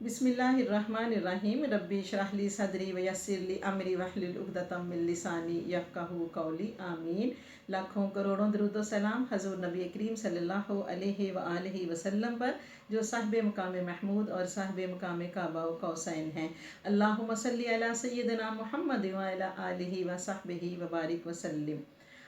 बिस्मिल्लाहिर्रहमानिर्रहीम रब्बी इश्रह ली सदरी व यस्सिर ली अमरी वहलुल उक़दतम मिन लिसानी यफ़क़हू क़ौली आमीन। लाखों करोड़ों दरूद व सलाम हज़ूर नबी करीम सल्लल्लाहु अलैहि व आलिहि वसल्लम पर, जो साहिब मकाम महमूद और साहिब मकाम काबा व कौसैन हैं। अल्लाहुम्मा सल्ली अला सय्यिदिना मुहम्मद व अला आलिहि व सहबिही व बारिक वसल्लिम।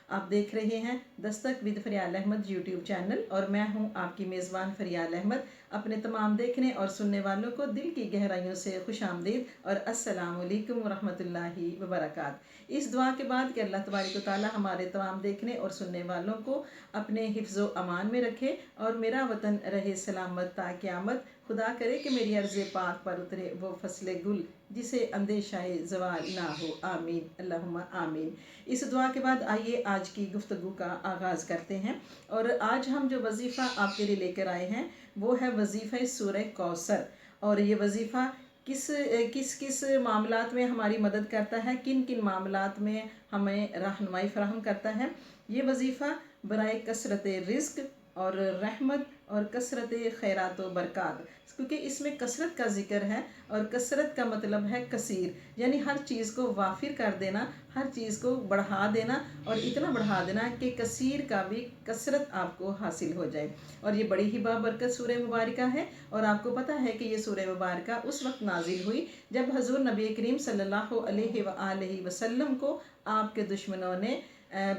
आप देख रहे हैं Dastak with फ़रियाल Ahmad YouTube channel और मैं हूं आपकी मेज़बान फ़रियाल अहमद। अपने तमाम देखने और सुनने वालों को दिल की गहराइयों से खुशामदीद और अस्सलामु अलैकुम वरहमतुल्लाहि वबरकात। इस दुआ के बाद कि अल्लाह तबारक व तआला हमारे तमाम देखने और सुनने वालों को अपने हिफ्ज़ व अमान में रखे और मेरा वतन रहे सलामत ता क़यामत। खुदा करे कि मेरी अर्ज़ पाक पर उतरे वो फसले गुल जिसे अंदेशाए ज़वाल ना हो, आमीन अल्लाहुम्मा आमीन। इस दुआ के बाद आइए आज की गुफ्तगू का आगाज़ करते हैं। और आज हम जो वजीफ़ा आपके लिए लेकर आए हैं वो है वजीफ़ा सूरह कौसर। और ये वजीफ़ा किस किस किस मामलात में हमारी मदद करता है, किन किन मामलात में हमें रहनुमाई फराहम करता है। ये वजीफ़ा बराए कसरत रिज़्क़ और रहमत और कसरत खैरात व बरक़ात, क्योंकि इसमें कसरत का ज़िक्र है और कसरत का मतलब है कसीर, यानी हर चीज़ को वाफिर कर देना, हर चीज़ को बढ़ा देना और इतना बढ़ा देना कि कसीर का भी कसरत आपको हासिल हो जाए। और ये बड़ी ही बाबरकत सूरह मुबारका है। और आपको पता है कि ये सूरह मुबारका उस वक्त नाजिल हुई जब हज़ूर नबी करीम सल्लल्लाहु अलैहि व आलिहि वसल्लम को आपके दुश्मनों ने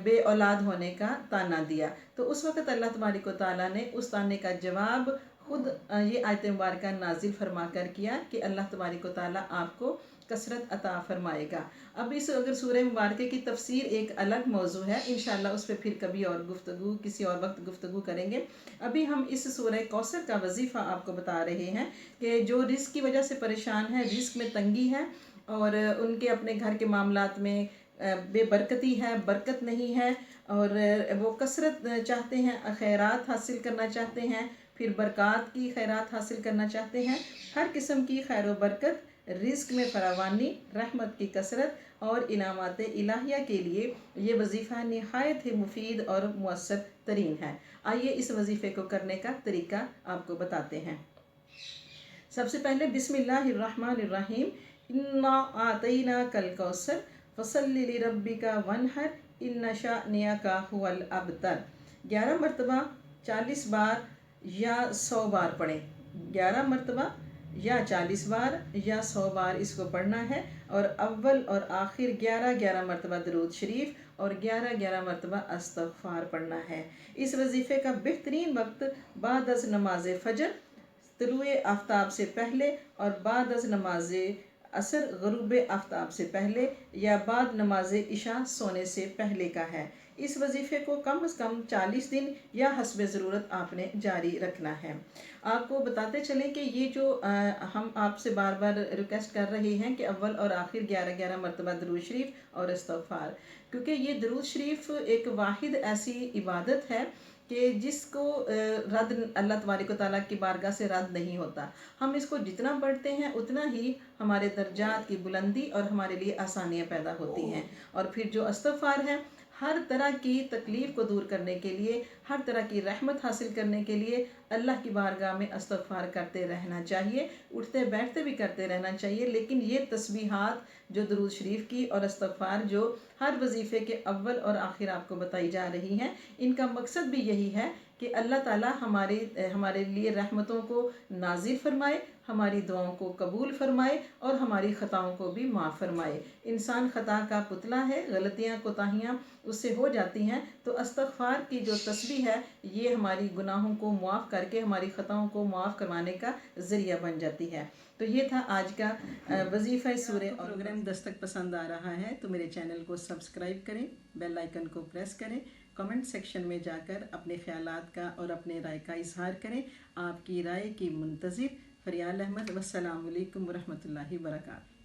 बे औलाद होने का ताना दिया। तो उस वक़्त अल्लाह तबारक व तआला ने उस ताने का जवाब खुद ये आयत मुबारक नाजिल फरमा कर किया कि अल्लाह तबारक व तआला आपको कसरत अता फरमाएगा। अब इस अगर सूरह मुबारक की तफसीर एक अलग मौजू है, इंशाअल्लाह उस पर फिर कभी और गुफ्तगू किसी और वक्त गुफ्तगू करेंगे। अभी हम इस सूरह कौसर का वजीफ़ा आपको बता रहे हैं कि जो रिज़्क़ की वजह से परेशान है, रिज़्क़ में तंगी है और उनके अपने घर के मामलात में बेबरकती है, बरकत नहीं है और वो कसरत चाहते हैं, खैरात हासिल करना चाहते हैं, फिर बरक़ात की खैरात हासिल करना चाहते हैं, हर किस्म की खैर व बरकत, रिज़्क़ में फरावानी, रहमत की कसरत और इनामात इलाहिया के लिए ये वजीफ़ा निहायत ही मुफीद और मुअस्सर तरीन है। आइए इस वजीफ़े को करने का तरीका आपको बताते हैं। सबसे पहले बिस्मिल्लाहिर्रहमानिर्रहीम, इन्ना आतैना कल कौसर फसल्लि लिरब्बिका वनहर इन्ना शानियका हुवल अबतर। 11 मरतबा 40 बार या 100 बार पढ़ें। 11 मरतबा या 40 बार या 100 बार इसको पढ़ना है। और अव्वल और आखिर 11-11 मरतबा दरूद शरीफ और 11-11 मरतबा अस्तग़फ़ार पढ़ना है। इस वजीफ़े का बेहतरीन वक्त बाद अज़ नमाज फ़जर, तुलूए आफ्ताब से पहले और बाद अज़ नमाज असर ग़ुरूब आफ्ताब से पहले या बाद नमाज इशा सोने से पहले का है। इस वजीफ़े को कम से कम 40 दिन या हस्बे ज़रूरत आपने जारी रखना है। आपको बताते चलें कि ये जो हम आपसे बार बार रिक्वेस्ट कर रहे हैं कि अव्वल और आखिर 11-11 मरतबा दरूद शरीफ और इस्तग़फ़ार, क्योंकि ये दरूद शरीफ एक वाहिद ऐसी इबादत है कि जिसको रद्द अल्लाह तबारक व तआला की बारगाह से रद्द नहीं होता। हम इसको जितना पढ़ते हैं उतना ही हमारे दर्जात की बुलंदी और हमारे लिए आसानियाँ पैदा होती हैं। और फिर जो इस्तग़फ़ार है, हर तरह की तकलीफ़ को दूर करने के लिए, हर तरह की रहमत हासिल करने के लिए अल्लाह की बारगाह में इस्तग़फ़ार करते रहना चाहिए, उठते बैठते भी करते रहना चाहिए। लेकिन ये तस्बीहात जो दरूद शरीफ की और इस्तग़फ़ार जो हर वजीफ़े के अव्वल और आखिर आपको बताई जा रही हैं, इनका मकसद भी यही है कि अल्लाह ताला हमारे लिए रहमतों को नाज़िल फरमाए, हमारी दुआओं को कबूल फरमाए और हमारी ख़ताओं को भी माफ़ फरमाए। इंसान ख़ता का पुतला है, गलतियाँ कोताहियाँ उससे हो जाती हैं। तो इस्तग़फ़ार की जो तस्बीह है ये हमारी गुनाहों को मुआफ़ करके हमारी ख़ताओं को मुआफ़ करवाने का ज़रिया बन जाती है। तो ये था आज का वजीफ़ा सूरह। और प्रोग्राम दस्तक पसंद आ रहा है तो मेरे चैनल को सब्सक्राइब करें, बेल आइकन को प्रेस करें, कमेंट सेक्शन में जाकर अपने ख्यालात का और अपने राय का इजहार करें। आपकी राय की मुंतज़िर फ़रियाल अहमद। वस्सलामु अलैकुम वरहमतुल्लाहि वबरकातुहू।